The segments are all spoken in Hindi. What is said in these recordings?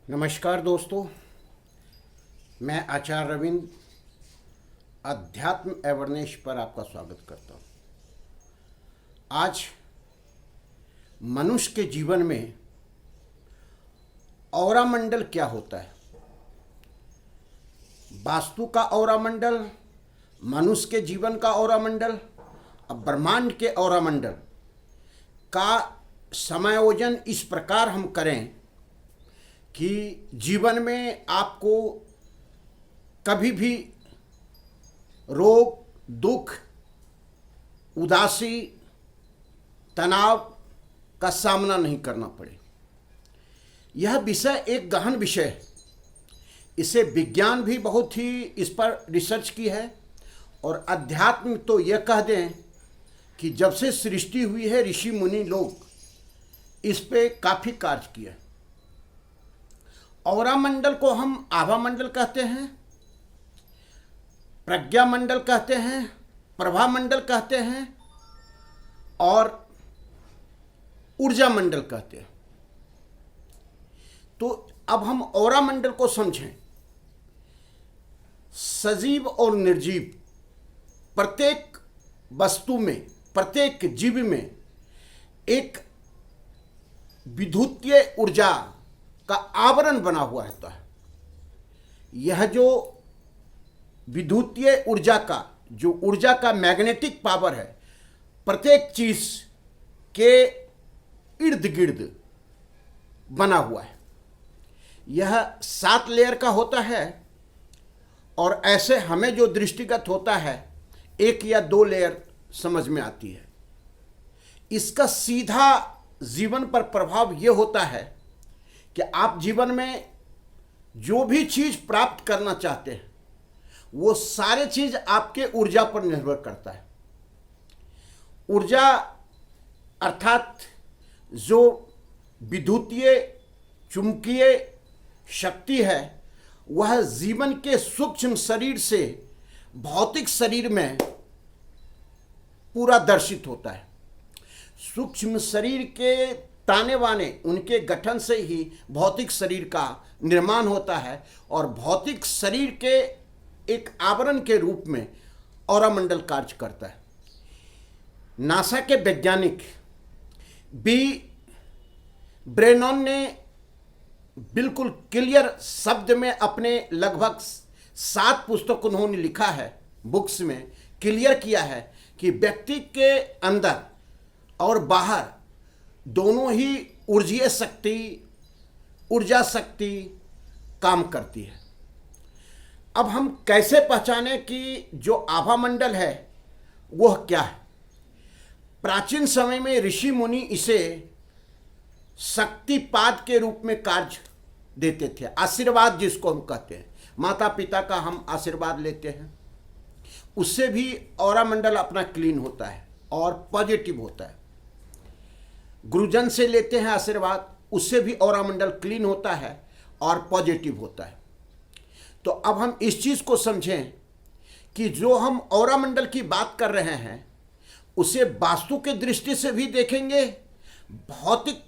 नमस्कार दोस्तों, मैं आचार्य रविंद्र अध्यात्म अवेयरनेस पर आपका स्वागत करता हूँ। आज मनुष्य के जीवन में औरा मंडल क्या होता है, वास्तु का औरा मंडल, मनुष्य के जीवन का औरा मंडल, अब ब्रह्मांड के औरा मंडल का समायोजन इस प्रकार हम करें कि जीवन में आपको कभी भी रोग, दुख, उदासी, तनाव का सामना नहीं करना पड़े। यह विषय एक गहन विषय है। इसे विज्ञान भी बहुत ही इस पर रिसर्च की है और अध्यात्म तो यह कह दें कि जब से सृष्टि हुई है ऋषि मुनि लोग इस पे काफ़ी कार्य किया। औरा मंडल को हम आभा मंडल कहते हैं, प्रज्ञा मंडल कहते हैं, प्रभा मंडल कहते हैं और ऊर्जा मंडल कहते हैं। तो अब हम औरा मंडल को समझें। सजीव और निर्जीव प्रत्येक वस्तु में, प्रत्येक जीव में एक विद्युतीय ऊर्जा का आवरण बना हुआ रहता है। यह जो विद्युतीय ऊर्जा का ऊर्जा का मैग्नेटिक पावर है, प्रत्येक चीज के इर्द गिर्द बना हुआ है। यह 7 लेयर का होता है और ऐसे हमें जो दृष्टिगत होता है 1 या 2 लेयर समझ में आती है। इसका सीधा जीवन पर प्रभाव यह होता है कि आप जीवन में जो भी चीज प्राप्त करना चाहते हैं वो सारे चीज आपके ऊर्जा पर निर्भर करता है। ऊर्जा अर्थात जो विद्युतीय चुंबकीय शक्ति है वह जीवन के सूक्ष्म शरीर से भौतिक शरीर में पूरा दर्शित होता है। सूक्ष्म शरीर के ताने बाने उनके गठन से ही भौतिक शरीर का निर्माण होता है और भौतिक शरीर के एक आवरण के रूप में औरा मंडल कार्य करता है। नासा के वैज्ञानिक बी ब्रेनॉन ने बिल्कुल क्लियर शब्द में अपने लगभग 7 पुस्तक उन्होंने लिखा है, बुक्स में क्लियर किया है कि व्यक्ति के अंदर और बाहर दोनों ही ऊर्जा शक्ति काम करती है। अब हम कैसे पहचाने कि जो आभा मंडल है वह क्या है? प्राचीन समय में ऋषि मुनि इसे शक्तिपाद के रूप में कार्य देते थे। आशीर्वाद जिसको हम कहते हैं, माता पिता का हम आशीर्वाद लेते हैं, उससे भी औरा मंडल अपना क्लीन होता है और पॉजिटिव होता है। गुरुजन से लेते हैं आशीर्वाद, उससे भी औरा मंडल क्लीन होता है और पॉजिटिव होता है। तो अब हम इस चीज को समझें कि जो हम औरा मंडल की बात कर रहे हैं उसे वास्तु के दृष्टि से भी देखेंगे, भौतिक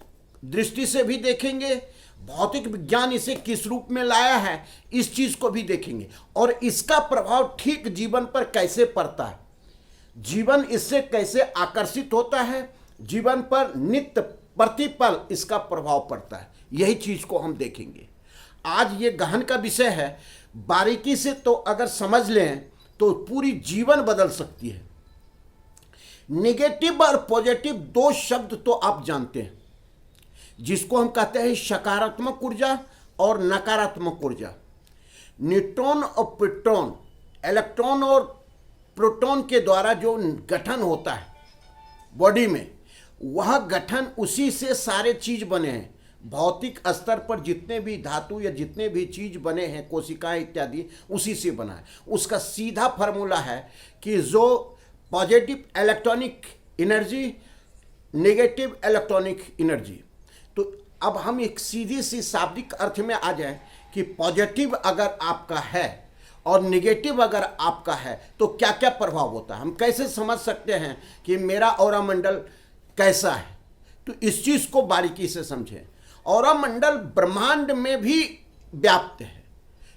दृष्टि से भी देखेंगे, भौतिक विज्ञान इसे किस रूप में लाया है इस चीज को भी देखेंगे और इसका प्रभाव ठीक जीवन पर कैसे पड़ता है, जीवन इससे कैसे आकर्षित होता है, जीवन पर नित्य प्रतिपल इसका प्रभाव पड़ता है। यही चीज को हम देखेंगे। आज ये गहन का विषय है, बारीकी से तो अगर समझ लें तो पूरी जीवन बदल सकती है। नेगेटिव और पॉजिटिव 2 शब्द तो आप जानते हैं, जिसको हम कहते हैं सकारात्मक ऊर्जा और नकारात्मक ऊर्जा। न्यूट्रॉन और प्रोटॉन, इलेक्ट्रॉन और प्रोटॉन के द्वारा जो गठन होता है बॉडी में, वह गठन उसी से सारे चीज बने हैं। भौतिक स्तर पर जितने भी धातु या जितने भी चीज बने हैं, कोशिकाएं इत्यादि, उसी से बना है। उसका सीधा फार्मूला है कि जो positive electronic energy, negative electronic energy. तो अब हम एक सीधी सी शाब्दिक अर्थ में आ जाए कि पॉजिटिव अगर आपका है और नेगेटिव अगर आपका है तो क्या क्या प्रभाव होता है। हम कैसे समझ सकते हैं कि मेरा औरा मंडल कैसा है? तो इस चीज को बारीकी से समझें औरा मंडल ब्रह्मांड में भी व्याप्त है,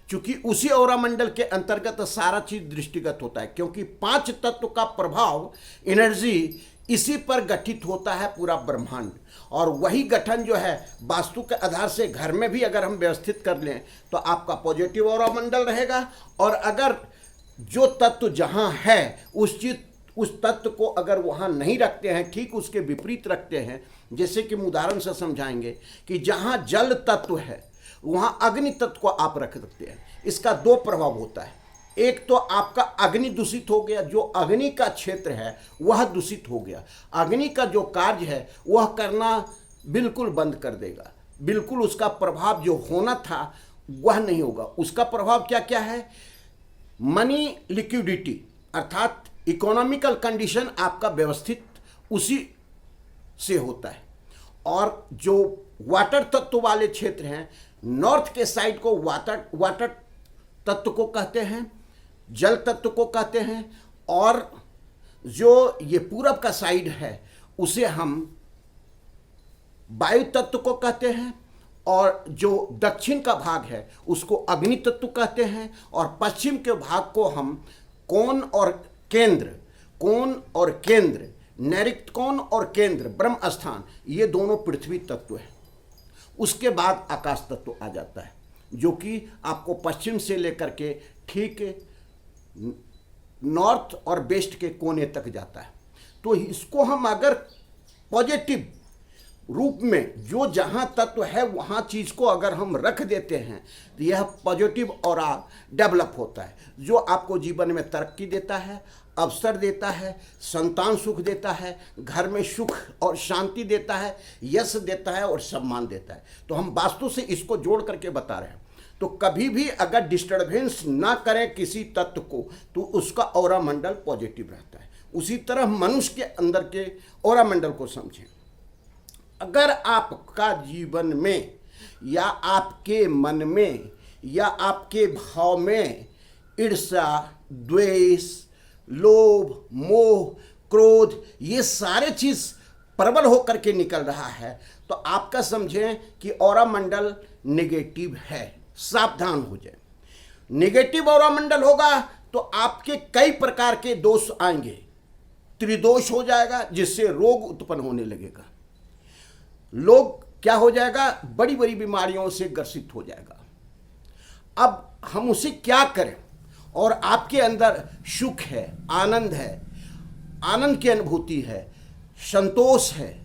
क्योंकि उसी औरा मंडल के अंतर्गत सारा चीज दृष्टिगत होता है, क्योंकि 5 तत्व का प्रभाव एनर्जी इसी पर गठित होता है पूरा ब्रह्मांड। और वही गठन जो है वास्तु के आधार से घर में भी अगर हम व्यवस्थित कर लें तो आपका पॉजिटिव औरा मंडल रहेगा। और अगर जो तत्व जहां है उस तत्व को अगर वहां नहीं रखते हैं, ठीक उसके विपरीत रखते हैं, जैसे कि उदाहरण से समझाएंगे कि जहां जल तत्व है वहां अग्नि तत्व को आप रख सकते हैं। इसका 2 प्रभाव होता है। एक तो आपका अग्नि दूषित हो गया, जो अग्नि का क्षेत्र है वह दूषित हो गया, अग्नि का जो कार्य है वह करना बिल्कुल बंद कर देगा, बिल्कुल उसका प्रभाव जो होना था वह नहीं होगा। उसका प्रभाव क्या क्या है? मनी लिक्विडिटी अर्थात इकोनॉमिकल कंडीशन आपका व्यवस्थित उसी से होता है। और जो वाटर तत्व वाले क्षेत्र हैं, नॉर्थ के साइड को वाटर तत्व को कहते हैं, जल तत्व को कहते हैं, और जो ये पूरब का साइड है उसे हम वायु तत्व को कहते हैं, और जो दक्षिण का भाग है उसको अग्नि तत्व कहते हैं, और पश्चिम के भाग को हम कोण और केंद्र, नैऋत्य कोण और केंद्र, ब्रह्म स्थान, ये दोनों पृथ्वी तत्व है। उसके बाद आकाश तत्व आ जाता है, जो कि आपको पश्चिम से लेकर के ठीक नॉर्थ और वेस्ट के कोने तक जाता है। तो इसको हम अगर पॉजिटिव रूप में जो जहां तत्व है वहां चीज को अगर हम रख देते हैं तो यह पॉजिटिव ऑरा डेवलप होता है, जो आपको जीवन में तरक्की देता है, अवसर देता है, संतान सुख देता है, घर में सुख और शांति देता है, यश देता है और सम्मान देता है। तो हम वास्तु से इसको जोड़ करके बता रहे हैं। तो कभी भी अगर डिस्टर्बेंस ना करें किसी तत्व को तो उसका ऑरा मंडल पॉजिटिव रहता है। उसी तरह मनुष्य के अंदर के ऑरा मंडल को समझें। अगर आपका जीवन में या आपके मन में या आपके भाव में ईर्ष्या, द्वेष, लोभ, मोह, क्रोध, ये सारे चीज प्रबल होकर के निकल रहा है तो आपका समझें कि ऑरा मंडल नेगेटिव है, सावधान हो जाए। नेगेटिव ऑरा मंडल होगा तो आपके कई प्रकार के दोष आएंगे, त्रिदोष हो जाएगा, जिससे रोग उत्पन्न होने लगेगा। लोग क्या हो जाएगा, बड़ी बड़ी बीमारियों से ग्रसित हो जाएगा। अब हम उसे क्या करें? और आपके अंदर सुख है, आनंद की अनुभूति है, संतोष है,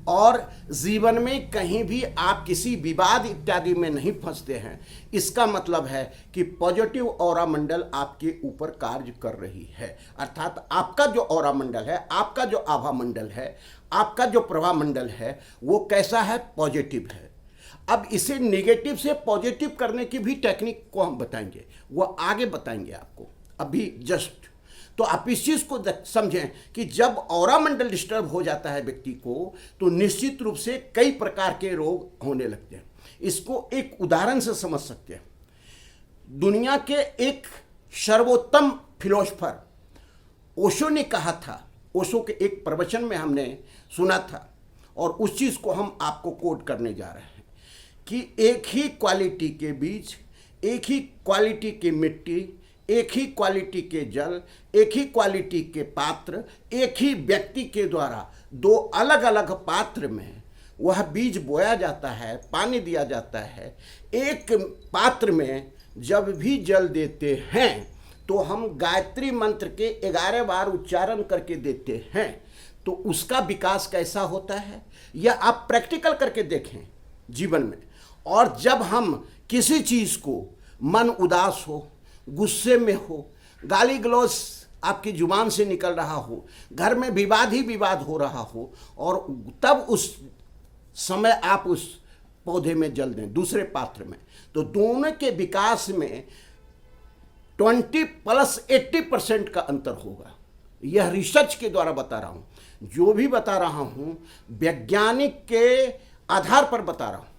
और जीवन में कहीं भी आप किसी विवाद इत्यादि में नहीं फंसते हैं। इसका मतलब है कि पॉजिटिव ऑरा मंडल आपके ऊपर कार्य कर रही है। अर्थात आपका जो ऑरा मंडल है, आपका जो आभा मंडल है, आपका जो प्रभा मंडल है, वो कैसा है? पॉजिटिव है। अब इसे नेगेटिव से पॉजिटिव करने की भी टेक्निक को हम बताएंगे, वो आगे बताएंगे आपको अभी जस्ट। तो आप इस चीज को समझें कि जब ऑरा मंडल डिस्टर्ब हो जाता है व्यक्ति को तो निश्चित रूप से कई प्रकार के रोग होने लगते हैं। इसको एक उदाहरण से समझ सकते हैं। दुनिया के एक सर्वोत्तम फिलोसफर ओशो ने कहा था, ओशो के एक प्रवचन में हमने सुना था और उस चीज को हम आपको कोट करने जा रहे हैं कि एक ही क्वालिटी के बीज, एक ही क्वालिटी की मिट्टी, एक ही क्वालिटी के जल, एक ही क्वालिटी के पात्र, एक ही व्यक्ति के द्वारा 2 अलग अलग पात्र में वह बीज बोया जाता है, पानी दिया जाता है। एक पात्र में जब भी जल देते हैं तो हम गायत्री मंत्र के 11 बार उच्चारण करके देते हैं, तो उसका विकास कैसा होता है यह आप प्रैक्टिकल करके देखें जीवन में। और जब हम किसी चीज़ को मन उदास हो, गुस्से में हो, गाली गलौज आपकी जुबान से निकल रहा हो, घर में विवाद ही विवाद हो रहा हो, और तब उस समय आप उस पौधे में जल दें दूसरे पात्र में, तो दोनों के विकास में 20 + 80% का अंतर होगा। यह रिसर्च के द्वारा बता रहा हूँ, जो भी बता रहा हूँ वैज्ञानिक के आधार पर बता रहा हूँ।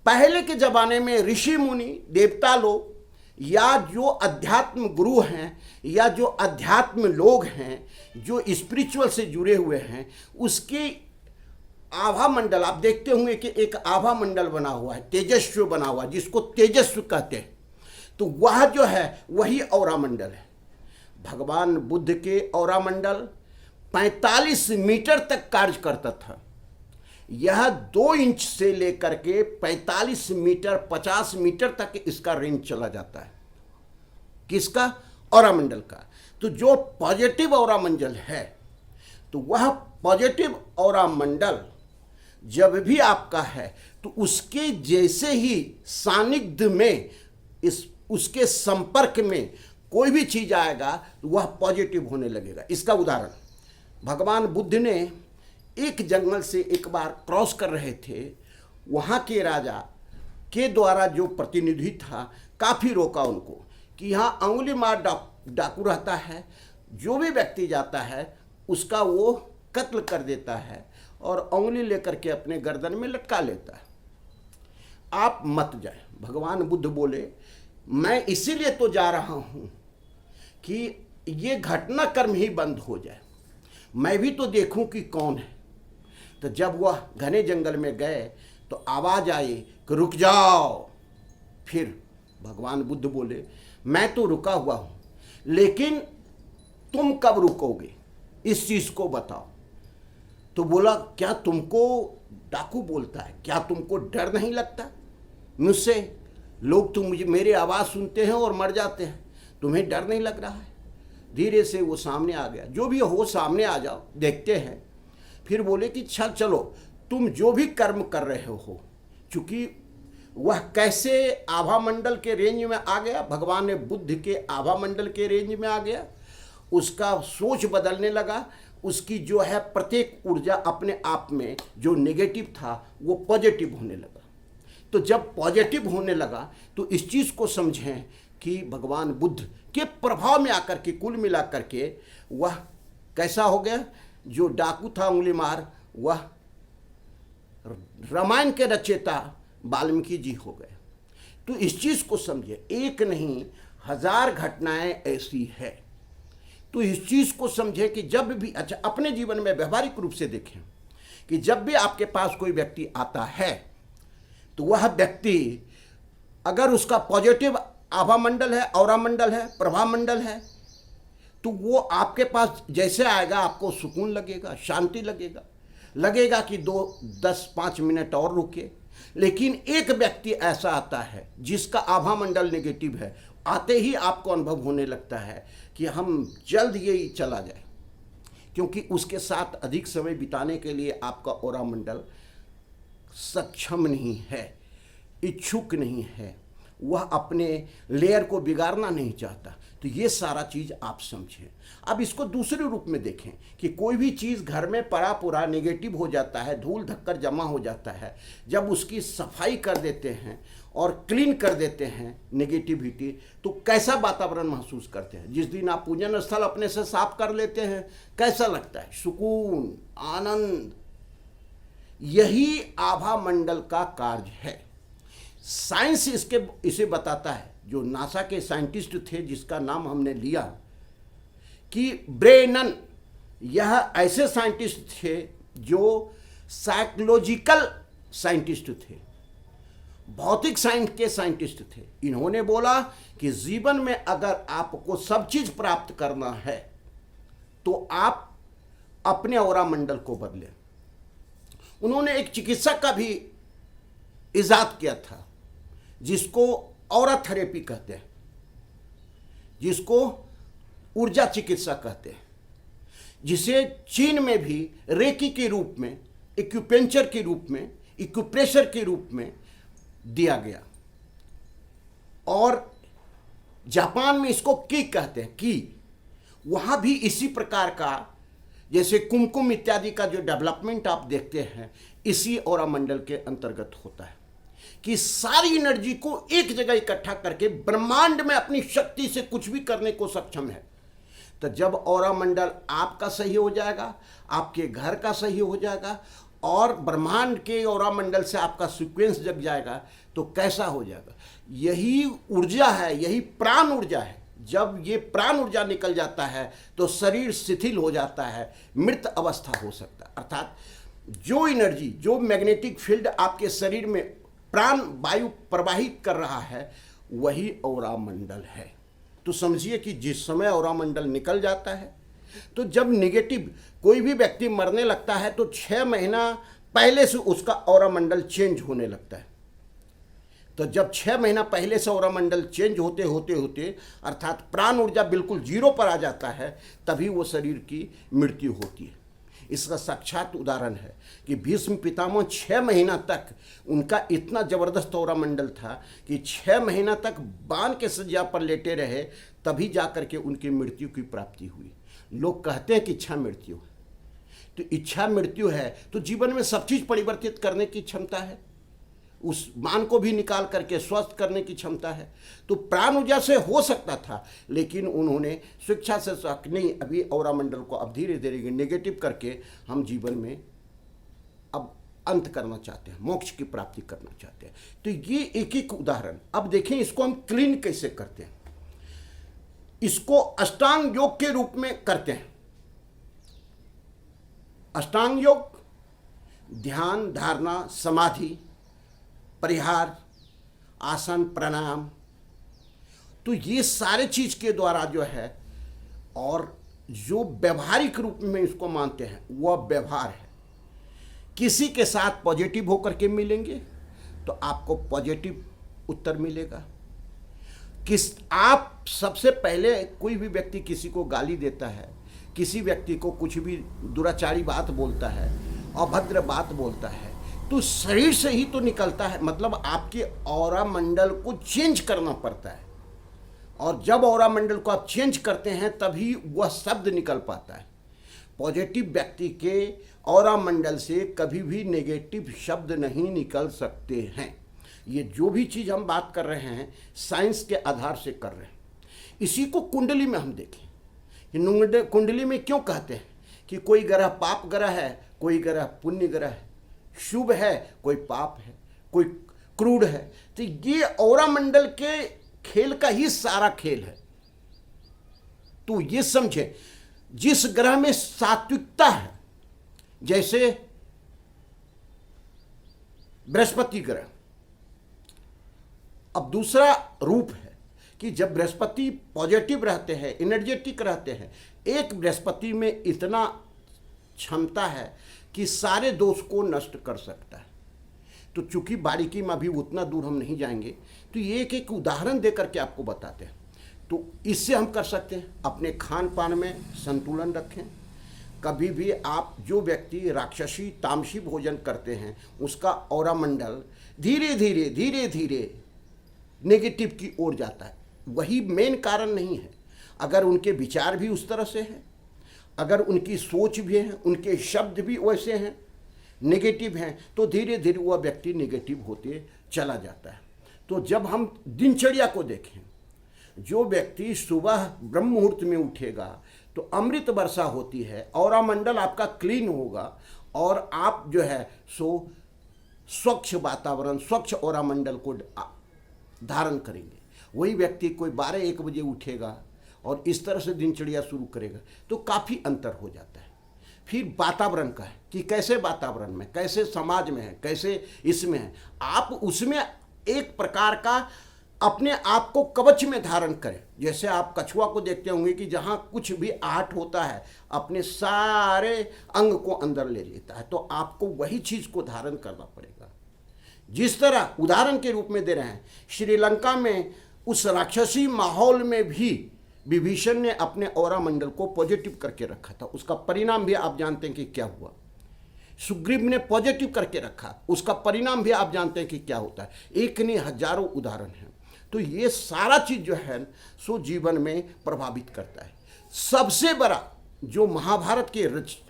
पहले के ज़माने में ऋषि मुनि, देवता लोग या जो अध्यात्म गुरु हैं या जो अध्यात्म लोग हैं जो स्पिरिचुअल से जुड़े हुए हैं, उसकी आभा मंडल आप देखते होंगे कि एक आभा मंडल बना हुआ है, तेजस्वी बना हुआ है, जिसको तेजस्वी कहते हैं, तो वह जो है वही औरा मंडल है। भगवान बुद्ध के औरा मंडल 45 मीटर तक कार्य करता था। यह 2 इंच से लेकर के 45 मीटर 50 मीटर तक इसका रेंज चला जाता है। किसका? औरा मंडल का। तो जो पॉजिटिव औरा मंडल है, तो वह पॉजिटिव औरा मंडल जब भी आपका है तो उसके जैसे ही सानिध्य में उसके संपर्क में कोई भी चीज आएगा तो वह पॉजिटिव होने लगेगा। इसका उदाहरण भगवान बुद्ध ने एक जंगल से एक बार क्रॉस कर रहे थे, वहाँ के राजा के द्वारा जो प्रतिनिधि था काफ़ी रोका उनको कि यहाँ अंगुली मार डाकू रहता है, जो भी व्यक्ति जाता है उसका वो कत्ल कर देता है और उंगली लेकर के अपने गर्दन में लटका लेता है, आप मत जाए। भगवान बुद्ध बोले मैं इसीलिए तो जा रहा हूँ कि ये घटनाक्रम ही बंद हो जाए, मैं भी तो देखूं कि कौन है। तो जब वह घने जंगल में गए तो आवाज़ आई कि रुक जाओ। फिर भगवान बुद्ध बोले मैं तो रुका हुआ हूँ, लेकिन तुम कब रुकोगे इस चीज़ को बताओ। तो बोला क्या तुमको डाकू बोलता है, क्या तुमको डर नहीं लगता मुझसे? लोग तो मुझे मेरी आवाज़ सुनते हैं और मर जाते हैं, तुम्हें डर नहीं लग रहा है? धीरे से वो सामने आ गया, जो भी हो सामने आ जाओ देखते हैं। फिर बोले कि चलो तुम जो भी कर्म कर रहे हो, चूँकि वह कैसे आभा मंडल के रेंज में आ गया, भगवान ने बुद्ध के आभा मंडल के रेंज में आ गया, उसका सोच बदलने लगा, उसकी जो है प्रत्येक ऊर्जा अपने आप में जो नेगेटिव था वो पॉजिटिव होने लगा। तो जब पॉजिटिव होने लगा तो इस चीज़ को समझें कि भगवान बुद्ध के प्रभाव में आकर के कुल मिला करके वह कैसा हो गया, जो डाकू था उंगली मार, वह रामायण के रचयिता वाल्मीकि जी हो गए। तो इस चीज़ को समझे, एक नहीं 1000 घटनाएं ऐसी है। तो इस चीज़ को समझे कि जब भी, अच्छा अपने जीवन में व्यवहारिक रूप से देखें कि जब भी आपके पास कोई व्यक्ति आता है तो वह व्यक्ति अगर उसका पॉजिटिव आभा मंडल है, औरा मंडल है, प्रभाव मंडल है, तो वो आपके पास जैसे आएगा आपको सुकून लगेगा, शांति लगेगा कि 5 मिनट और रुके। लेकिन एक व्यक्ति ऐसा आता है जिसका आभा मंडल नेगेटिव है, आते ही आपको अनुभव होने लगता है कि हम जल्द ये चला जाए, क्योंकि उसके साथ अधिक समय बिताने के लिए आपका औरा मंडल सक्षम नहीं है, इच्छुक नहीं है, वह अपने लेयर को बिगाड़ना नहीं चाहता। तो ये सारा चीज़ आप समझें। अब इसको दूसरे रूप में देखें कि कोई भी चीज़ घर में पड़ा पूरा नेगेटिव हो जाता है, धूल धक्कर जमा हो जाता है, जब उसकी सफाई कर देते हैं और क्लीन कर देते हैं नेगेटिविटी, तो कैसा वातावरण महसूस करते हैं। जिस दिन आप पूजन स्थल अपने से साफ कर लेते हैं, कैसा लगता है? सुकून, आनंद। यही आभा मंडल का कार्य है। साइंस इसे बताता है। जो नासा के साइंटिस्ट थे जिसका नाम हमने लिया कि ब्रेनन, यह ऐसे साइंटिस्ट थे जो साइकोलॉजिकल साइंटिस्ट थे, भौतिक साइंस के साइंटिस्ट थे। इन्होंने बोला कि जीवन में अगर आपको सब चीज प्राप्त करना है तो आप अपने औरा मंडल को बदलें। उन्होंने एक चिकित्सक का भी इजाद किया था जिसको औरा थेरेपी कहते हैं, जिसको ऊर्जा चिकित्सा कहते हैं, जिसे चीन में भी रेकी के रूप में, एक्यूपेंचर के रूप में, एक्यूप्रेशर के रूप में दिया गया। और जापान में इसको की कहते हैं। की वहाँ भी इसी प्रकार का, जैसे कुमकुम इत्यादि का जो डेवलपमेंट आप देखते हैं, इसी औरा मंडल के अंतर्गत होता है कि सारी एनर्जी को एक जगह इकट्ठा करके ब्रह्मांड में अपनी शक्ति से कुछ भी करने को सक्षम है। तो जब औरा मंडल आपका सही हो जाएगा, आपके घर का सही हो जाएगा और ब्रह्मांड के औरा मंडल से आपका सीक्वेंस जग जाएगा, तो कैसा हो जाएगा? यही ऊर्जा है, यही प्राण ऊर्जा है। जब ये प्राण ऊर्जा निकल जाता है तो शरीर शिथिल हो जाता है, मृत अवस्था हो सकता है। अर्थात जो एनर्जी, जो मैग्नेटिक फील्ड आपके शरीर में प्राण वायु प्रवाहित कर रहा है, वही ऑरा मंडल है। तो समझिए कि जिस समय ऑरा मंडल निकल जाता है, तो जब निगेटिव कोई भी व्यक्ति मरने लगता है तो 6 महीना पहले से उसका ऑरा मंडल चेंज होने लगता है। तो जब 6 महीना पहले से ऑरा मंडल चेंज होते होते होते अर्थात प्राण ऊर्जा बिल्कुल जीरो पर आ जाता है, तभी वो शरीर की मृत्यु होती है। इसका साक्षात उदाहरण है कि भीष्म पितामह 6 महीना तक उनका इतना जबरदस्त ऑरा मंडल था कि 6 महीना तक बाण के सज्जा पर लेटे रहे, तभी जाकर के उनकी मृत्यु की प्राप्ति हुई। लोग कहते हैं कि इच्छा मृत्यु है, तो इच्छा मृत्यु है तो जीवन में सब चीज परिवर्तित करने की क्षमता है, उस मान को भी निकाल करके स्वस्थ करने की क्षमता है। तो प्राण ऊर्जा से हो सकता था, लेकिन उन्होंने शिक्षा से नहीं, अभी ऑरा मंडल को अब धीरे धीरे नेगेटिव करके हम जीवन में अब अंत करना चाहते हैं, मोक्ष की प्राप्ति करना चाहते हैं। तो ये एक एक उदाहरण। अब देखें इसको हम क्लीन कैसे करते हैं। इसको अष्टांग योग के रूप में करते हैं। अष्टांग योग ध्यान, धारणा, समाधि, परिहार, आसन, प्राणायाम, तो ये सारे चीज के द्वारा जो है, और जो व्यवहारिक रूप में इसको मानते हैं वह व्यवहार है। किसी के साथ पॉजिटिव होकर के मिलेंगे तो आपको पॉजिटिव उत्तर मिलेगा। आप सबसे पहले कोई भी व्यक्ति किसी को गाली देता है, किसी व्यक्ति को कुछ भी दुराचारी बात बोलता है, अभद्र बात बोलता है, तो शरीर से ही तो निकलता है। मतलब आपके ऑरा मंडल को चेंज करना पड़ता है, और जब ऑरा मंडल को आप चेंज करते हैं तभी वह शब्द निकल पाता है। पॉजिटिव व्यक्ति के ऑरा मंडल से कभी भी नेगेटिव शब्द नहीं निकल सकते हैं। ये जो भी चीज़ हम बात कर रहे हैं साइंस के आधार से कर रहे हैं। इसी को कुंडली में हम देखें। कुंडली में क्यों कहते हैं कि कोई ग्रह पाप ग्रह है, कोई ग्रह पुण्य ग्रह है, शुभ है, कोई पाप है, कोई क्रूड है। तो ये ऑरा मंडल के खेल का ही सारा खेल है। तो ये समझे, जिस ग्रह में सात्विकता है, जैसे बृहस्पति ग्रह, अब दूसरा रूप है कि जब बृहस्पति पॉजिटिव रहते हैं, एनर्जेटिक रहते हैं, एक बृहस्पति में इतना क्षमता है कि सारे दोष को नष्ट कर सकता है। तो चूंकि बारीकी में अभी उतना दूर हम नहीं जाएंगे, तो ये एक उदाहरण देकर के आपको बताते हैं। तो इससे हम कर सकते हैं, अपने खान पान में संतुलन रखें। कभी भी आप, जो व्यक्ति राक्षसी तामसी भोजन करते हैं, उसका ऑरा मंडल धीरे धीरे धीरे धीरे नेगेटिव की ओर जाता है। वही मेन कारण नहीं है। अगर उनके विचार भी उस तरह से हैं, अगर उनकी सोच भी है, उनके शब्द भी वैसे हैं, नेगेटिव हैं, तो धीरे धीरे वह व्यक्ति नेगेटिव होते चला जाता है। तो जब हम दिनचर्या को देखें, जो व्यक्ति सुबह ब्रह्म मुहूर्त में उठेगा तो अमृत वर्षा होती है, ऑरा मंडल आपका क्लीन होगा, और आप जो है सो स्वच्छ वातावरण, स्वच्छ ऑरा मंडल को धारण करेंगे। वही व्यक्ति कोई 12-1 बजे उठेगा और इस तरह से दिनचर्या शुरू करेगा तो काफ़ी अंतर हो जाता है। फिर वातावरण का है कि कैसे वातावरण में, कैसे समाज में है, कैसे इसमें है, आप उसमें एक प्रकार का अपने आप को कवच में धारण करें। जैसे आप कछुआ को देखते होंगे कि जहाँ कुछ भी आहट होता है अपने सारे अंग को अंदर ले लेता है, तो आपको वही चीज़ को धारण करना पड़ेगा। जिस तरह उदाहरण के रूप में दे रहे हैं, श्रीलंका में उस राक्षसी माहौल में भी विभीषण ने अपने ऑरा मंडल को पॉजिटिव करके रखा था। उसका परिणाम भी आप जानते हैं कि क्या हुआ। सुग्रीव ने पॉजिटिव करके रखा, उसका परिणाम भी आप जानते हैं कि क्या होता है। एक नहीं, हजारों उदाहरण हैं। तो ये सारा चीज जो है सो जीवन में प्रभावित करता है। सबसे बड़ा जो महाभारत के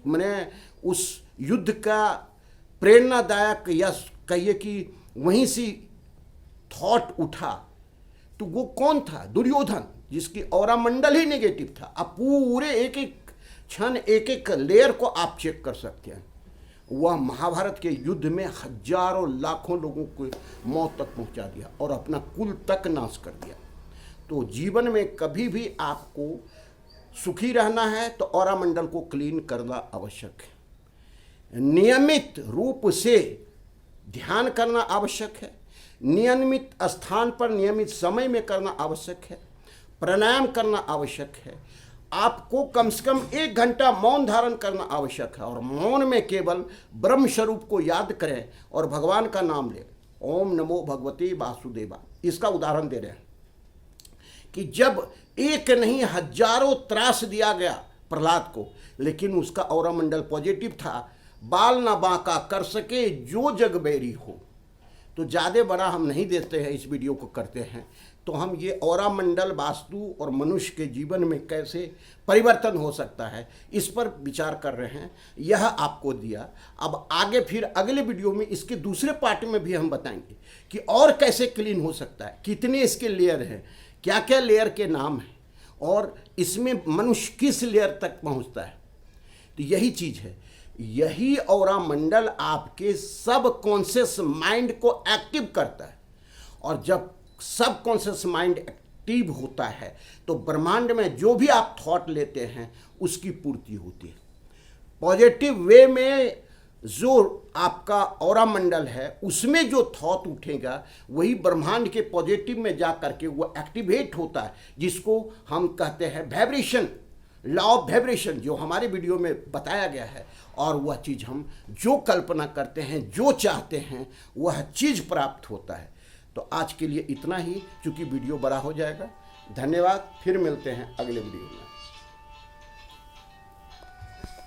मैंने उस युद्ध का प्रेरणादायक, या कहिए कि वहीं से थॉट उठा, तो वो कौन था? दुर्योधन, जिसकी ऑरा मंडल ही नेगेटिव था। अब पूरे एक एक क्षण, एक एक लेयर को आप चेक कर सकते हैं। वह महाभारत के युद्ध में हजारों लाखों लोगों को मौत तक पहुंचा दिया और अपना कुल तक नाश कर दिया। तो जीवन में कभी भी आपको सुखी रहना है तो ऑरा मंडल को क्लीन करना आवश्यक है। नियमित रूप से ध्यान करना आवश्यक है, नियमित स्थान पर नियमित समय में करना आवश्यक है, प्राणायाम करना आवश्यक है। आपको कम से कम 1 घंटा मौन धारण करना आवश्यक है और मौन में केवल ब्रह्म स्वरूप को याद करें और भगवान का नाम लें। ओम नमो भगवते वासुदेवा। इसका उदाहरण दे रहे हैं कि जब एक नहीं हजारों त्रास दिया गया प्रहलाद को, लेकिन उसका ऑरा मंडल पॉजिटिव था। बाल ना बांका कर सके जो जग बैरी हो। तो ज़्यादा बड़ा हम नहीं देते हैं, इस वीडियो को करते हैं तो हम ये ऑरा मंडल वास्तु और मनुष्य के जीवन में कैसे परिवर्तन हो सकता है इस पर विचार कर रहे हैं। यह आपको दिया। अब आगे फिर अगले वीडियो में इसके दूसरे पार्ट में भी हम बताएंगे कि और कैसे क्लीन हो सकता है, कितने इसके लेयर हैं, क्या क्या लेयर के नाम हैं और इसमें मनुष्य किस लेयर तक पहुंचता है। तो यही चीज़ है, यही ऑरा मंडल आपके सब कॉन्शियस माइंड को एक्टिव करता है और जब सब कॉन्शियस माइंड एक्टिव होता है तो ब्रह्मांड में जो भी आप थॉट लेते हैं उसकी पूर्ति होती है। पॉजिटिव वे में जो आपका ऑरा मंडल है उसमें जो थॉट उठेगा वही ब्रह्मांड के पॉजिटिव में जा करके वो एक्टिवेट होता है, जिसको हम कहते हैं वाइब्रेशन, लॉ ऑफ वाइब्रेशन, जो हमारे वीडियो में बताया गया है। और वह चीज़ हम जो कल्पना करते हैं, जो चाहते हैं, वह चीज़ प्राप्त होता है। तो आज के लिए इतना ही, क्योंकि वीडियो बड़ा हो जाएगा। धन्यवाद, फिर मिलते हैं अगले वीडियो में।